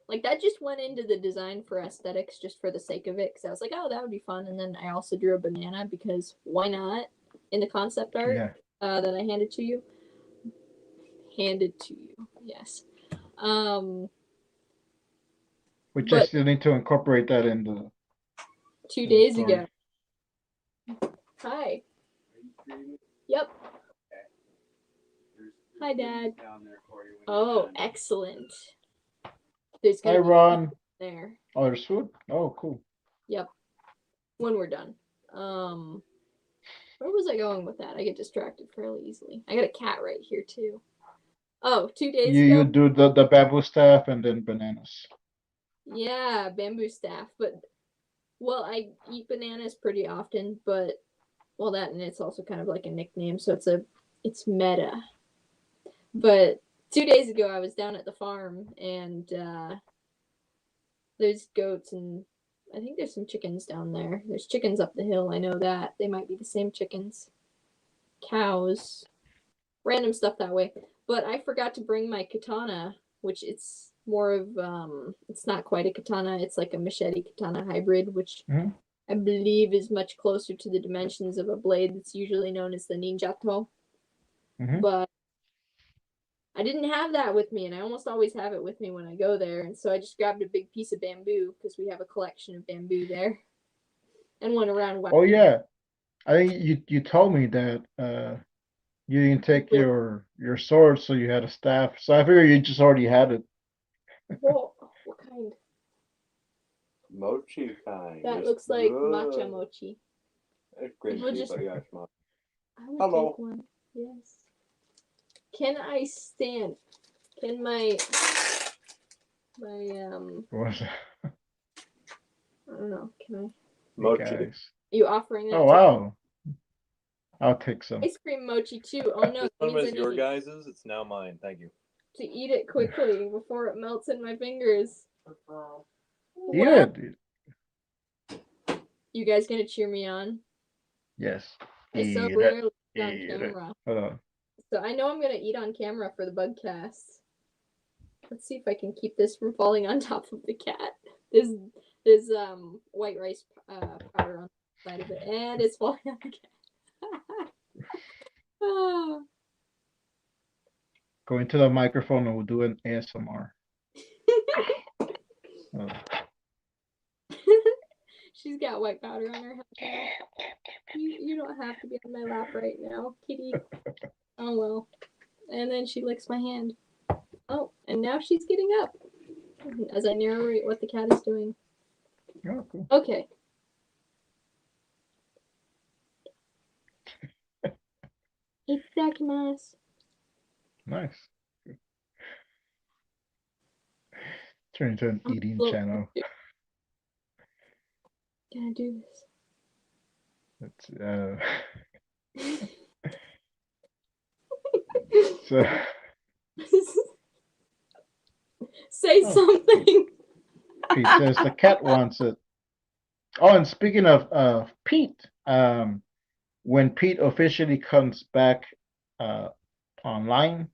like that just went into the design for aesthetics just for the sake of it because I was like, oh, that would be fun. And then I also drew a banana because why not in the concept art Yeah, that I handed to you. Handed to you, yes. Um, which I but still need to incorporate that in 2 days story. ago. Hi. Yep. Hi, Dad. Oh, excellent. There's Hi, gonna be Ron. there. Oh, there's food. Oh, cool. Yep. When we're done. Where was I going with that? I get distracted fairly easily. I got a cat right here too. Oh, 2 days You ago? do the bamboo staff and then bananas. Yeah, bamboo staff. But well, I eat bananas pretty often, but well, that and it's also kind of like a nickname, so it's meta. But 2 days ago, I was down at the farm and there's goats and I think there's some chickens down there. There's chickens up the hill. I know that they might be the same chickens. Cows, random stuff that way. But I forgot to bring my katana, which it's more of it's not quite a katana. It's like a machete katana hybrid, which Mm-hmm. I believe is much closer to the dimensions of a blade that's usually known as the ninjato. Mm-hmm. But I didn't have that with me, and I almost always have it with me when I go there. And so I just grabbed a big piece of bamboo because we have a collection of bamboo there, and went around Oh whacking yeah, I think you told me that you didn't take with. your sword, so you had a staff. So I figured you just already had it. Whoa, what kind? Mochi kind. That It's looks like good. matcha mochi. It's great We'll tea, just but yeah, it's not. I would Hello. take one. Yes. Can I stand? Can my What was it? I don't know. Can I? Mochi. Guys. You offering that? Oh wow. I'll take some. Ice cream mochi too. Oh no, This that one means was I your need guys's. It's now mine. Thank you. to eat it quickly before it melts in my fingers. Eat Wow. it. You guys gonna cheer me on? Yes. I so Eat it. rarely eat on Eat it. camera. Hold on. So I know I'm gonna eat on camera for the bugcast. Let's see if I can keep this from falling on top of the cat. There's white rice powder on the side of it, and it's falling on the cat. Oh. Go into the microphone and we'll do an ASMR. Oh. She's got white powder on her head now. You don't have to be on my lap right now, kitty. Oh well. And then she licks my hand. Oh, and now she's getting up as I narrate what the cat is doing. Oh, cool. Okay. Itadakimasu. Nice. Turn into an eating channel. Can I do It's this? so Say Oh. something. Pete says the cat wants it. Oh, and speaking of Pete, when Pete officially comes back online,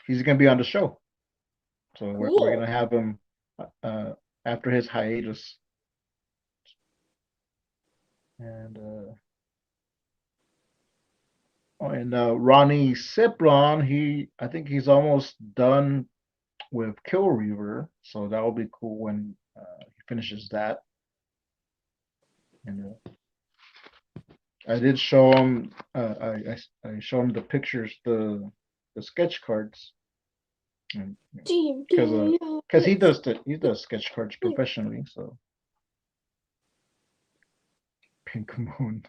he's gonna be on the show. So we're Cool. gonna have him after his hiatus. And Ronnie Siplon, I think he's almost done with Kill Reaver, so that will be cool when he finishes that. And I did show him. I show him the pictures, the sketch cards, because he does sketch cards professionally. So Pink Moon.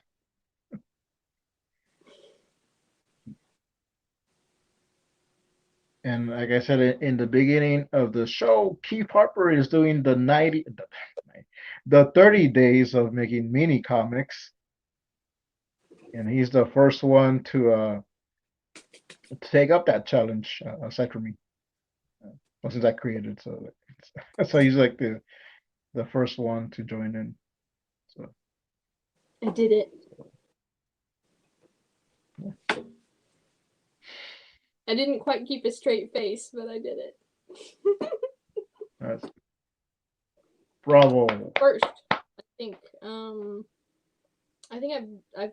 And like I said in the beginning of the show, Keith Harper is doing the 30 days of making mini comics, and he's the first one to take up that challenge aside from me. Since I created, so he's like the first one to join in. So I did it. Yeah. I didn't quite keep a straight face, but I did it. That's bravo. First, I think I've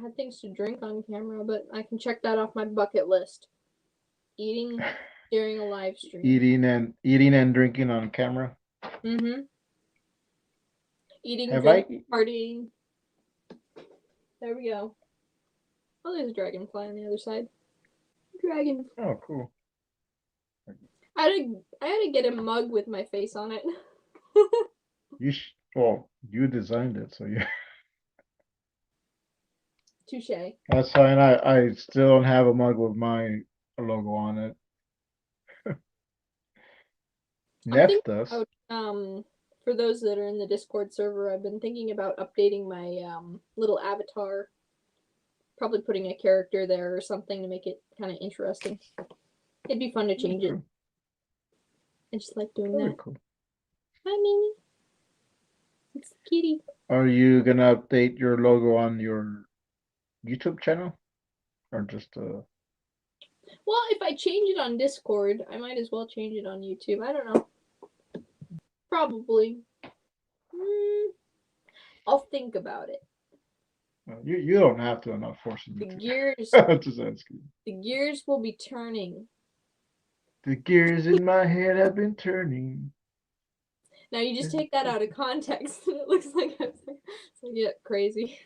had things to drink on camera, but I can check that off my bucket list. Eating during a live stream. Eating and drinking on camera. Mm-hmm. Eating, Have drinking, partying. There we go. Oh, there's a dragonfly on the other side. Dragon. Oh, cool. I had to get a mug with my face on it. Well, you designed it, so yeah. Touche. That's fine. I still don't have a mug with my logo on it. Neff does. For those that are in the Discord server, I've been thinking about updating my little avatar. Probably putting a character there or something to make it kind of interesting. It'd be fun to change it. I just like doing that. Cool. Hi, Mimi. It's the kitty. Are you gonna update your logo on your YouTube channel, or just Well, if I change it on Discord, I might as well change it on YouTube. I don't know. Probably. I'll think about it. You don't have to. I'm not forcing you The to. gears. Just asking. The gears will be turning. The gears in my head have been turning. Now you just take that out of context, and it looks like I'm yeah, crazy.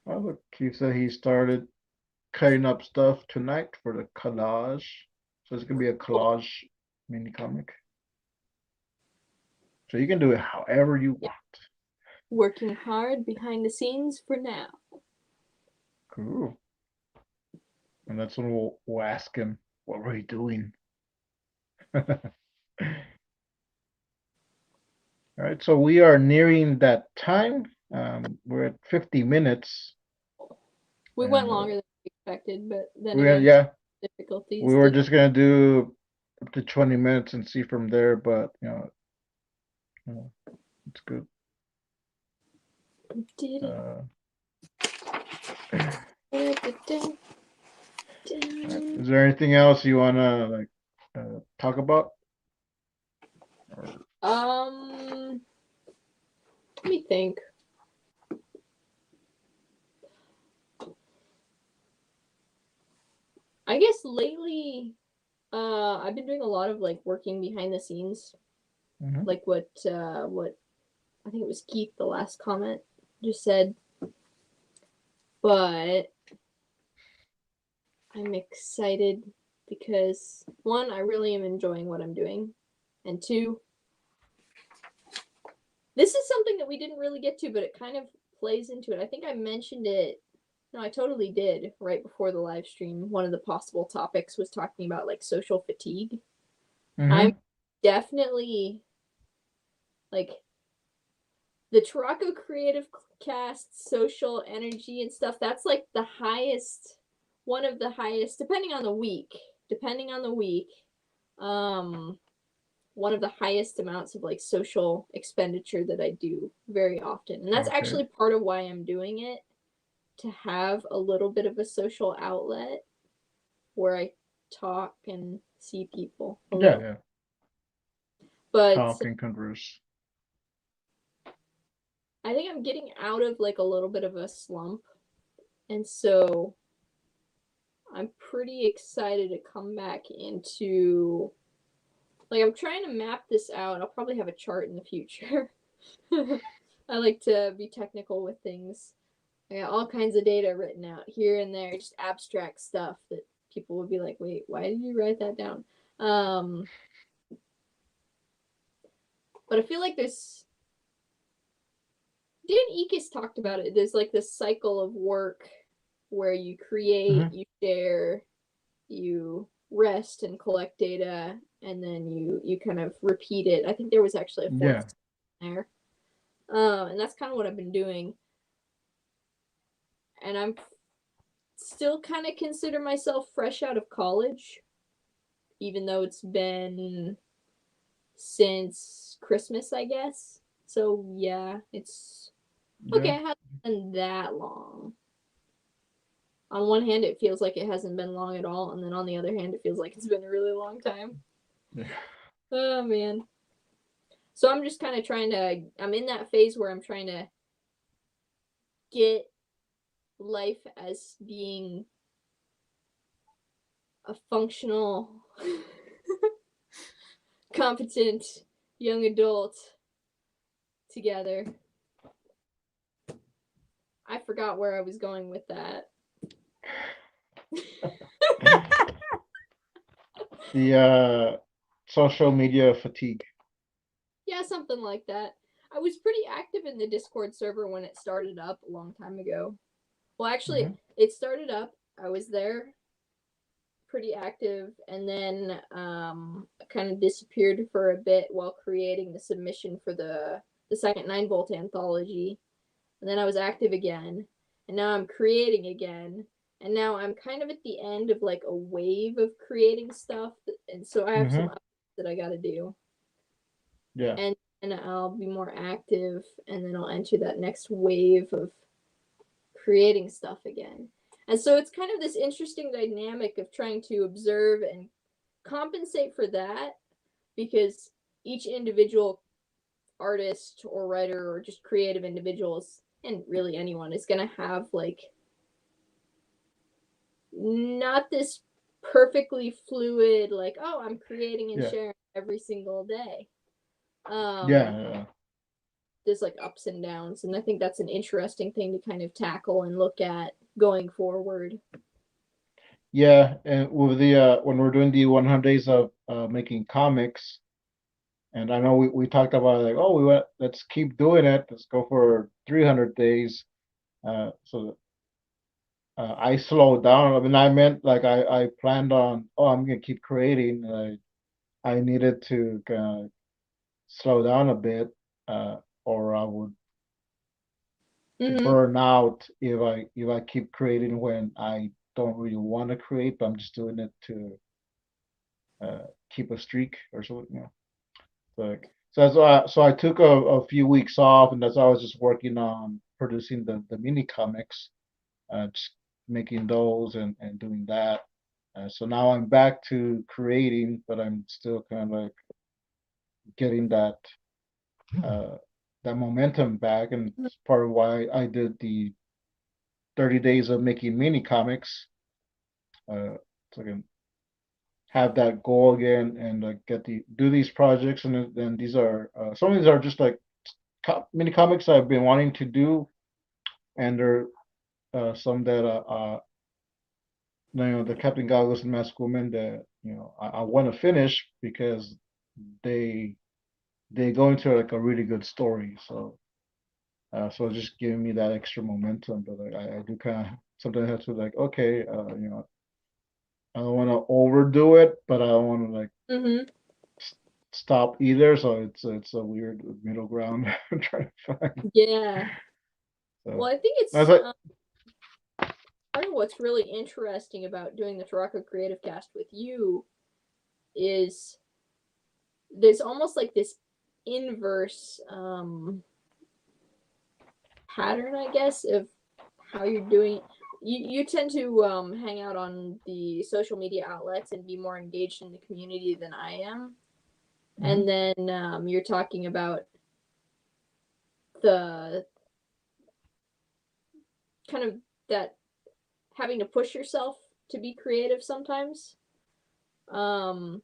Oh, look, Keith said he started cutting up stuff tonight for the collage. So it's gonna be a collage mini comic. So you can do it however you want. Working hard behind the scenes for now. Cool. And that's when we'll ask him, what were you doing? All right, so we are nearing that time. We're at 50 minutes. We And, went longer than we expected, but then We again, yeah, difficulties. we were just gonna do up to 20 minutes and see from there, but it's good. Did it. Uh, Da-da-da-da. Is there anything else you wanna talk about? Let me think. I guess lately, I've been doing a lot of like working behind the scenes, Mhm. like what I think it was Keith, the last comment, just said. But I'm excited because one, I really am enjoying what I'm doing, and two, this is something that we didn't really get to, but it kind of plays into it. I think I mentioned it. No, I totally did right before the live stream. One of the possible topics was talking about like social fatigue. I'm Mhm. definitely like the TuracoCreativeCast social energy and stuff. That's like the highest, one of the highest, depending on the week. One of the highest amounts of like social expenditure that I do very often. And that's Okay. actually part of why I'm doing it, to have a little bit of a social outlet where I talk and see people a little. Yeah. But Talk and converse. I think I'm getting out of like a little bit of a slump. And so I'm pretty excited to come back into, like, I'm trying to map this out. I'll probably have a chart in the future. I like to be technical with things. I got all kinds of data written out here and there, just abstract stuff that people would be like, wait, why did you write that down? But I feel like there's, Dan Ekis talked about it. There's like this cycle of work where you create, Mhm. you share, you rest and collect data, and then you kind of repeat it. I think there was actually a Yeah. fourth there. And that's kind of what I've been doing. And I'm still kind of consider myself fresh out of college, even though it's been since Christmas, I guess. So yeah, it's okay. Yeah. It hasn't been that long. On one hand, it feels like it hasn't been long at all, and then on the other hand, it feels like it's been a really long time. Yeah. Oh man. So I'm just kind of trying to, I'm in that phase where I'm trying to get life as being a functional, competent young adult together. I forgot where I was going with that. The social media fatigue. Yeah, something like that. I was pretty active in the Discord server when it started up a long time ago. Well, actually, it started up. I was there pretty active, and then kind of disappeared for a bit while creating the submission for the second 9-volt anthology. And then I was active again, and now I'm creating again. And now I'm kind of at the end of like a wave of creating stuff, and so I have some updates that I got to do. Yeah. And I'll be more active, and then I'll enter that next wave of creating stuff again. And so it's kind of this interesting dynamic of trying to observe and compensate for that, because each individual artist or writer or just creative individuals, and really anyone, is going to have like not this perfectly fluid, like, oh, I'm creating and sharing every single day. Yeah. There's like ups and downs, and I think that's an interesting thing to kind of tackle and look at going forward. Yeah, and with the when we're doing the 100 days of making comics, And I know we talked about like, oh, let's keep doing it. Let's go for 300 days. So I slowed down. I mean, I meant like I planned on, oh, I'm gonna keep creating. I needed to kind of slow down a bit, or I would Mm-hmm. burn out if I keep creating when I don't really want to create, but I'm just doing it to keep a streak or something. Like so I took a few weeks off, and that's why I was just working on producing the mini comics, just making those and doing that. So now I'm back to creating, but I'm still kind of like getting uh, that momentum back, and it's part of why I did the 30 days of making mini comics, so I can have that goal again and get do these projects. And then these are some of these are just like mini comics I've been wanting to do, and there are some that the Captain Goggles and Masked Woman that I want to finish because they they go into like a really good story. So it's just giving me that extra momentum. But like, I do kind of sometimes have to like, okay, I don't want to overdo it, but I don't want to like Mm-hmm. stop either. So it's a weird middle ground I'm trying to find. Yeah. Well, So I think I was it's like, part of what's really interesting about doing the Turaco Creative Cast with you is there's almost like this inverse pattern, I guess, of how you're doing it. You tend to hang out on the social media outlets and be more engaged in the community than I am. mhm, And then you're talking about the kind of that having to push yourself to be creative sometimes. Um,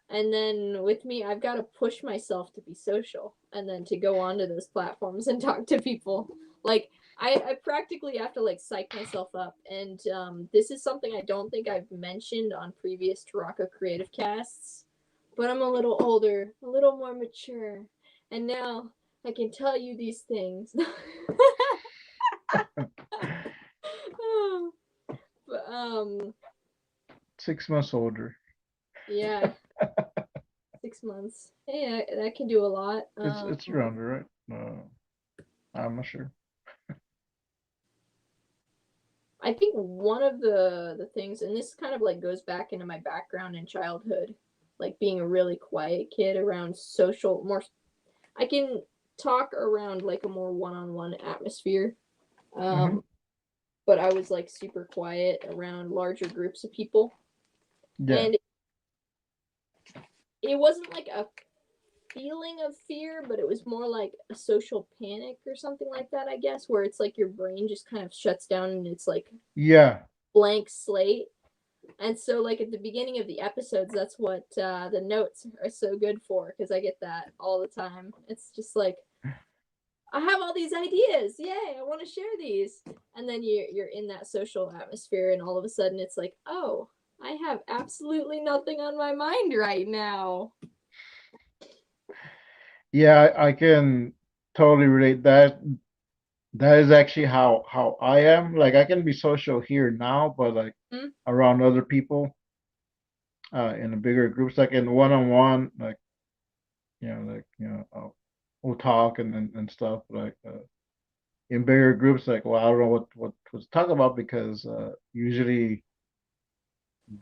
and then with me, I've got to push myself to be social and then to go onto those platforms and talk to people. Like, I practically have to like psych myself up. And this is something I don't think I've mentioned on previous Turaco Creative Casts, but I'm a little older, a little more mature. And now I can tell you these things. But, 6 months older. yeah, 6 months. Hey, that can do a lot. It's around there, right? I'm not sure. I think one of the things, and this kind of like goes back into my background in childhood, like being a really quiet kid around social more. I can talk around like a more one-on-one atmosphere, Hmm. um, but I was like super quiet around larger groups of people, Yeah, and it wasn't like a feeling of fear, but it was more like a social panic or something like that, I guess, where it's like your brain just kind of shuts down and it's like yeah, blank slate. And so, like at the beginning of the episodes, that's what the notes are so good for because I get that all the time. It's just like I have all these ideas, yay! I want to share these, and then you're in that social atmosphere, and all of a sudden it's like, oh, I have absolutely nothing on my mind right now. yeah. I can totally relate that. That is actually how I am. Like I can be social here now, but like Mm-hmm. around other people, in the bigger groups, like in one on one, like we'll talk and stuff. Like in bigger groups, like well, I don't know what to talk about because usually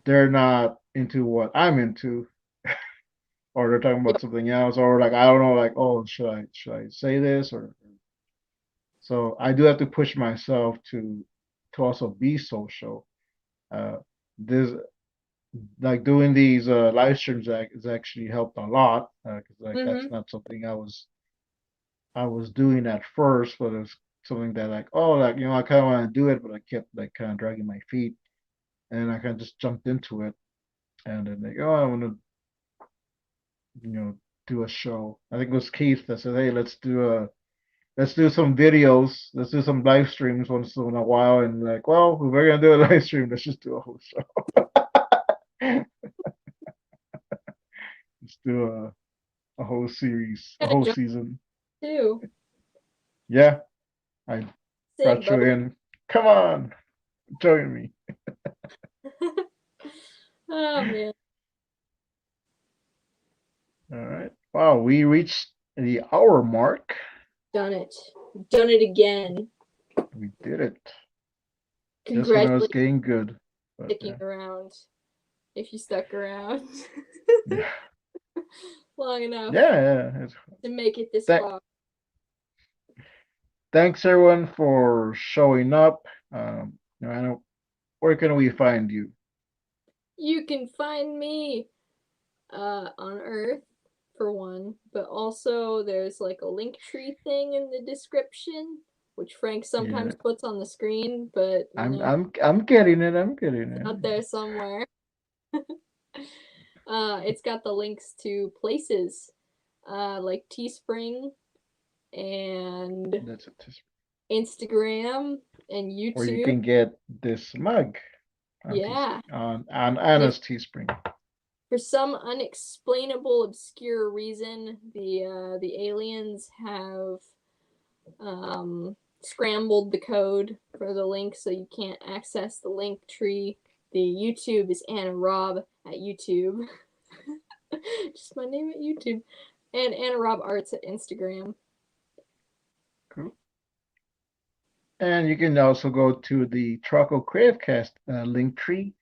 they're not into what I'm into, or they're talking about Yep. something else, or like I don't know, like oh, should I say this or so I do have to push myself to also be social. This like doing these live streams has actually helped a lot because like that's Mm-hmm. not something I was doing at first, but it's something that like oh like I kind of want to do it, but I kept like kind of dragging my feet, and I kind of just jumped into it, and then like oh I want to you know do a show. I think it was Keith that said hey let's do some videos. Let's do some live streams once in a while. And like, well, if we're gonna do a live stream, let's just do a whole show. do a whole series, a Gotta whole jump season. too. Yeah, I Same brought you boat. in. Come on, join me. Oh man. All right. Wow, we reached the hour mark. Done it. Done it again. We did it. Just when I was Congratulations getting good. for But sticking around. If you stuck around yeah, long enough yeah. to make it this Th far. Thanks everyone for showing up. I know, where can we find you? You can find me on Earth for one, but also there's like a link tree thing in the description, which Frank sometimes Yeah, puts on the screen, but you know, I'm getting it. I'm getting it's it. out there somewhere. It's got the links to places like Teespring and That's it. Instagram and Or you YouTube. can get this mug on Yeah. on Anna's Teespring. For some unexplainable, obscure reason, the aliens have scrambled the code for the link, so you can't access the link tree. The YouTube is Anna Raub at YouTube. Just my name at YouTube. And Anna Raub Arts at Instagram. Cool. And you can also go to the TuracoCreativeCast link tree,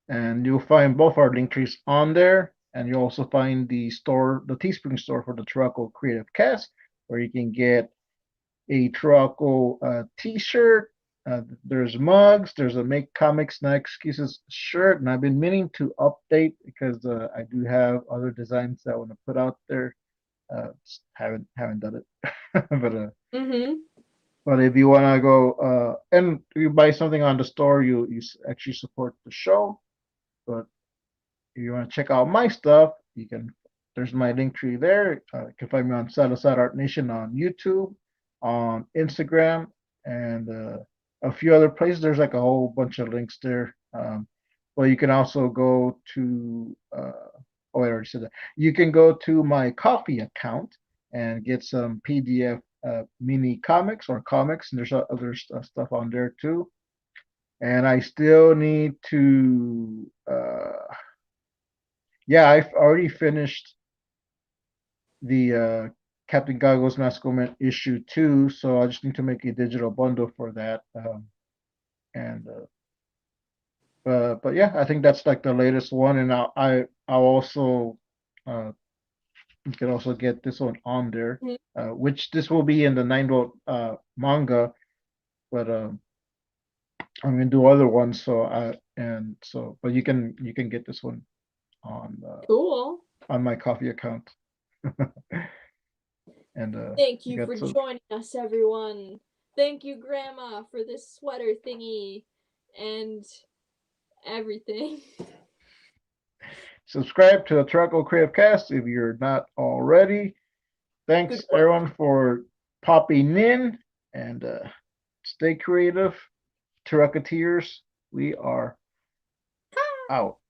and you'll find both our link trees on there. And you'll also find the store, the Teespring store for the Turaco Creative Cast, where you can get a Turaco t-shirt. There's mugs. There's a Make Comics Not Excuses shirt, and I've been meaning to update because I do have other designs that I want to put out there. Haven't done it, Mm-hmm. but if you want to go and you buy something on the store, you actually support the show. But if you want to check out my stuff, you can. There's my link tree there. You can find me on Salazar Art Nation on YouTube, on Instagram, and a few other places. There's like a whole bunch of links there. But you can also go to. Oh, I already said that. You can go to my coffee account and get some PDF mini comics or comics, and there's other stuff on there too. And I still need to. Yeah, I've already finished the Captain Goggles MASKUP issue 2, so I just need to make a digital bundle for that. And but yeah, I think that's like the latest one, and I'll also you can also get this one on there, which this will be in the 9-volt manga, but I'm gonna do other ones, so but you can get this one on Cool. on my coffee account. And Thank I you got for some. joining us, everyone. Thank you, Grandma, for this sweater thingy and everything. Subscribe to the Turaco Creative Cast if you're not already. Thanks Good work. everyone for popping in, and stay creative. Turacoteers, we are out.